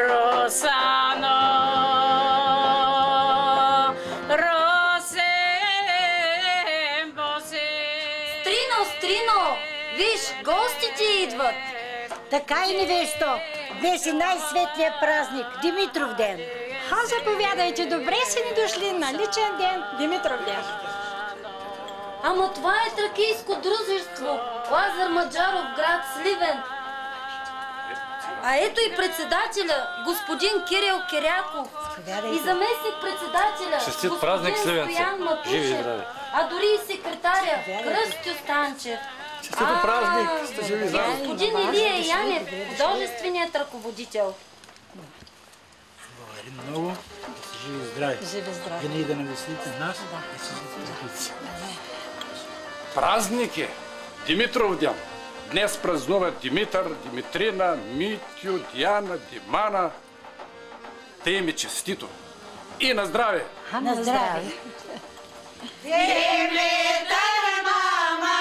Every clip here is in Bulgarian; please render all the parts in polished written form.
Росано, Росен Босе. Стрино, виж, гостите идват. Така и невесто, днес е най-светлият празник, Димитров ден. Заповядайте, добре си ни дошли на личен ден, Димитров ден. Ама това е тракийско дружество, Лазар Маджаров, град Сливен. А ето и председателя, господин Кирил Киряков. И заместник-председателя, Честит празник, господин Стоян Живи и Матушев. здрави. А дори и секретаря, Кръстю Станчев. Честито празник, сте живи и здрави. Господин Илия Янев, художественият ръководител. Благодарим много. Да си живи и здрави. Живи здрави. Винаги да навеселите нас и си. Празник е Димитров ден. Днес празнуват Димитър, Димитрина, Митю, Диана, Димана. Те им е честито. И на здраве! На здраве! Димитър, мама,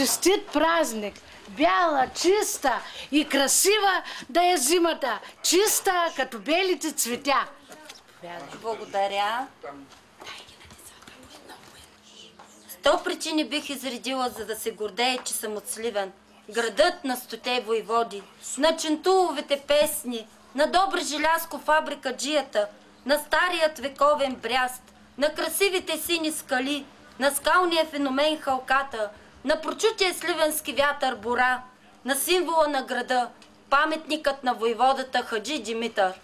Честит празник! Бяла, чиста и красива да е зимата. Чиста като белите цветя. Благодаря. 100 причини бих изредила, за да се гордее, че съм от Сливен. Градът на 100 войводи, на чентуловите песни, на Добри Желязко фабрикаджията, на старият вековен бряст, на красивите сини скали, на скалния феномен Халката, на прочутия сливенски вятър Бора, на символа на града, паметникът на войводата Хаджи Димитър.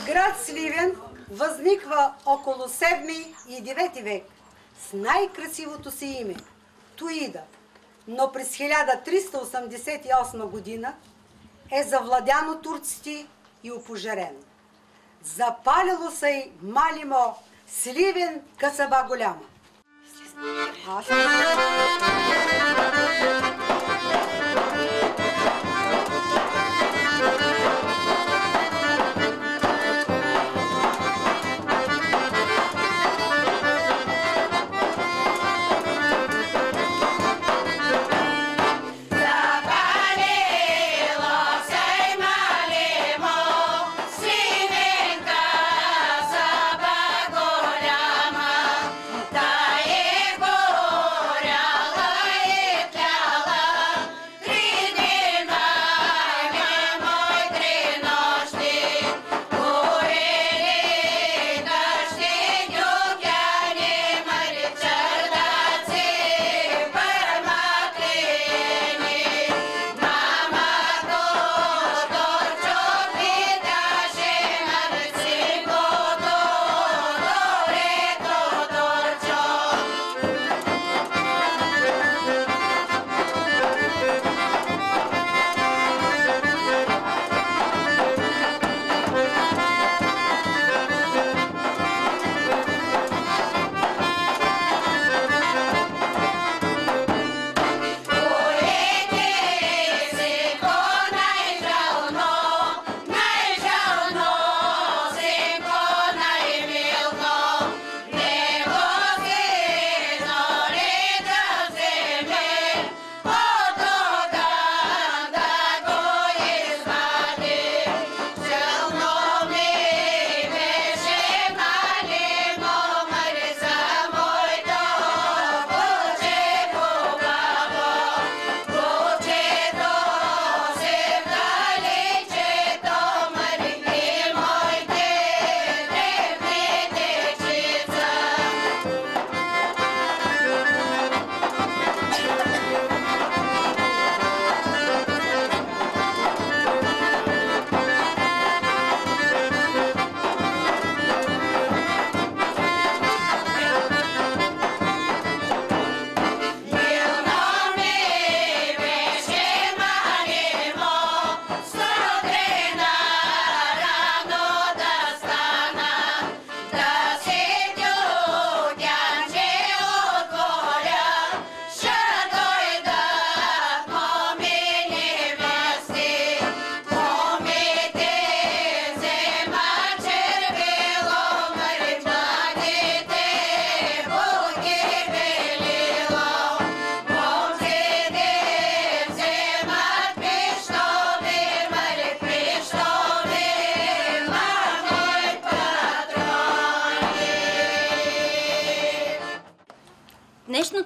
Град Сливен възниква около 7 и 9 век с най-красивото си име – Туида, но през 1388 година е завладян от турците и опожарено. Запалило се и малимо Сливен късаба голяма. Горяла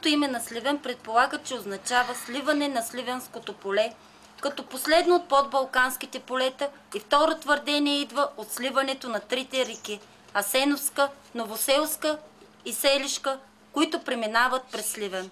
Самото име на Сливен предполага, че означава сливане на Сливенското поле, като последно от подбалканските полета, и второ твърдение идва от сливането на трите реки – Асеновска, Новоселска и Селишка, които преминават през Сливен.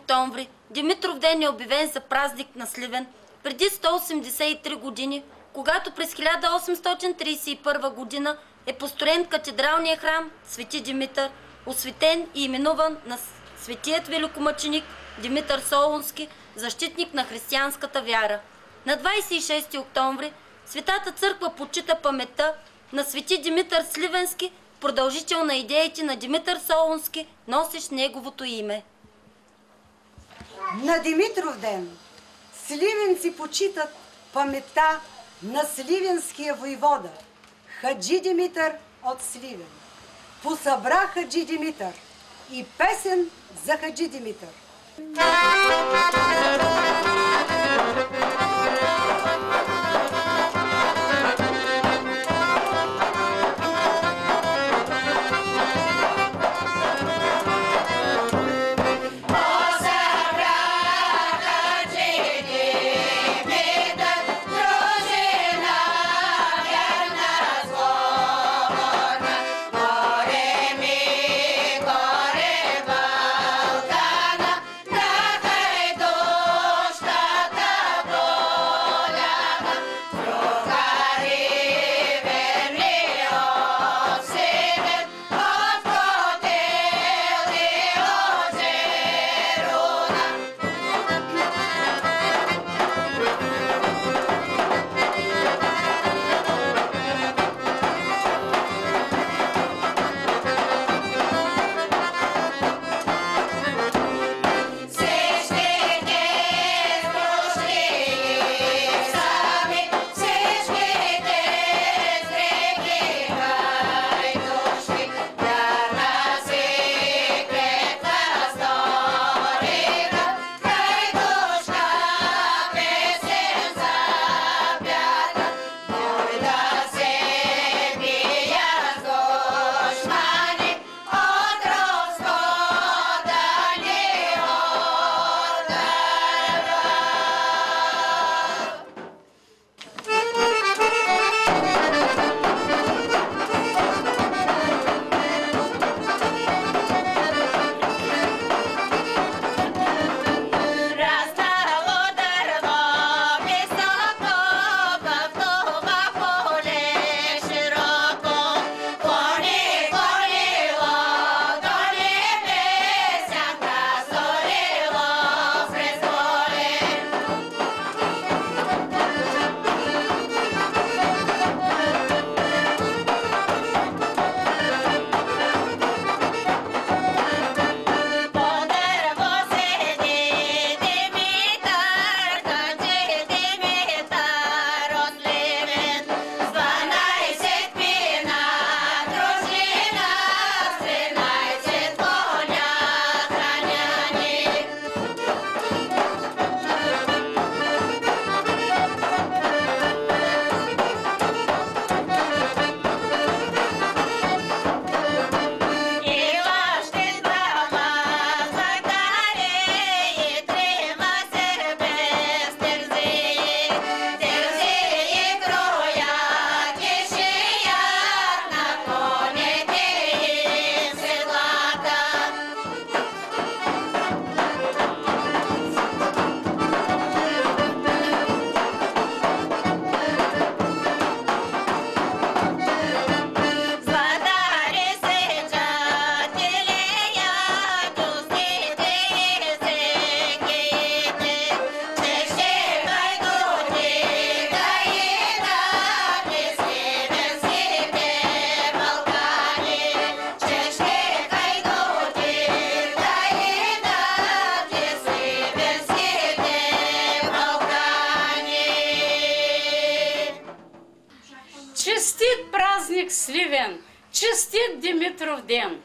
Октомври, Димитровден е обявен за празник на Сливен преди 183 години, когато през 1831 година е построен катедралния храм Свети Димитър, осветен и именуван на светият великомъченик Димитър Солунски, защитник на християнската вяра. На 26 октомври Светата църква почита паметта на Свети Димитър Сливенски, продължител на идеите на Димитър Солунски, носещ неговото име. На Димитровден сливенци почитат паметта на сливенския войвода Хаджи Димитър от Сливен. Посъбра Хаджи Димитър и песен за Хаджи Димитър. Go! Димитров ден.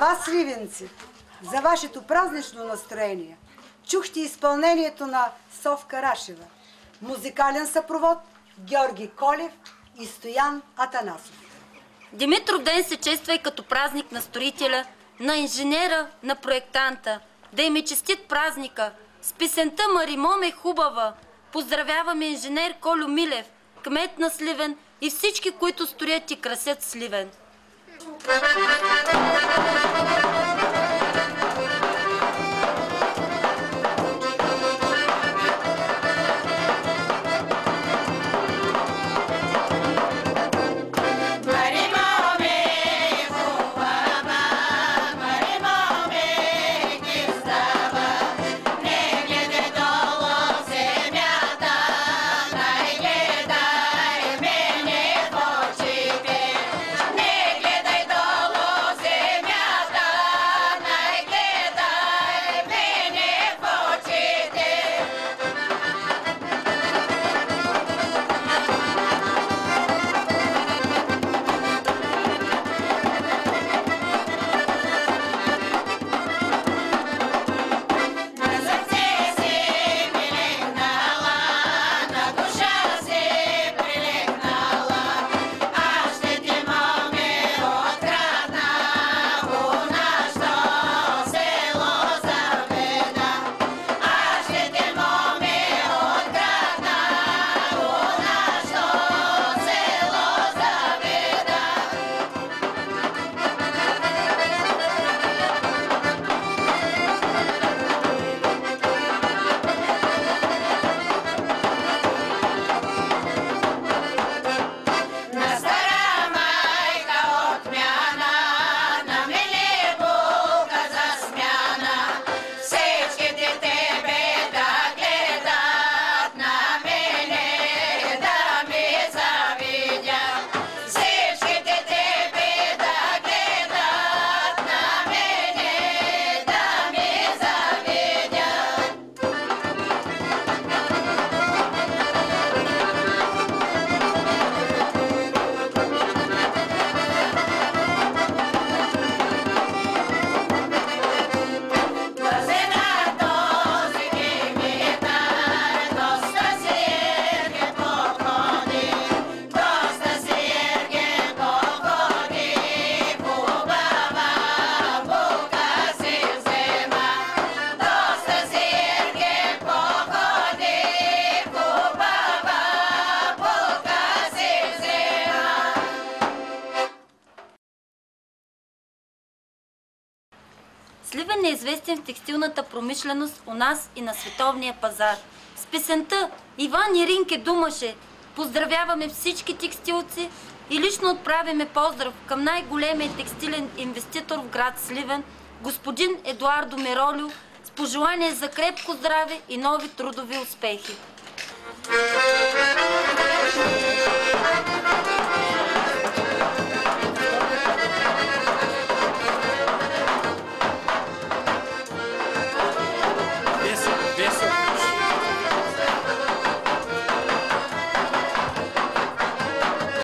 вас, сливенци, за вашето празнично настроение чухте изпълнението на Совка Рашева, музикален съпровод Георги Колев и Стоян Атанасов. Димитровден се чества и като празник на строителя, на инженера, на проектанта. Да им е честит празника. С песента "Маримон е хубава" поздравяваме инженер Колю Милев, кмет на Сливен и всички, които строят и красят Сливен. Сливен е известен в текстилната промишленост у нас и на световния пазар. С песента "Иван и Ринке думаше" поздравяваме всички текстилци и лично отправяме поздрав към най-големия текстилен инвеститор в град Сливен, господин Едуардо Меролио, с пожелание за крепко здраве и нови трудови успехи.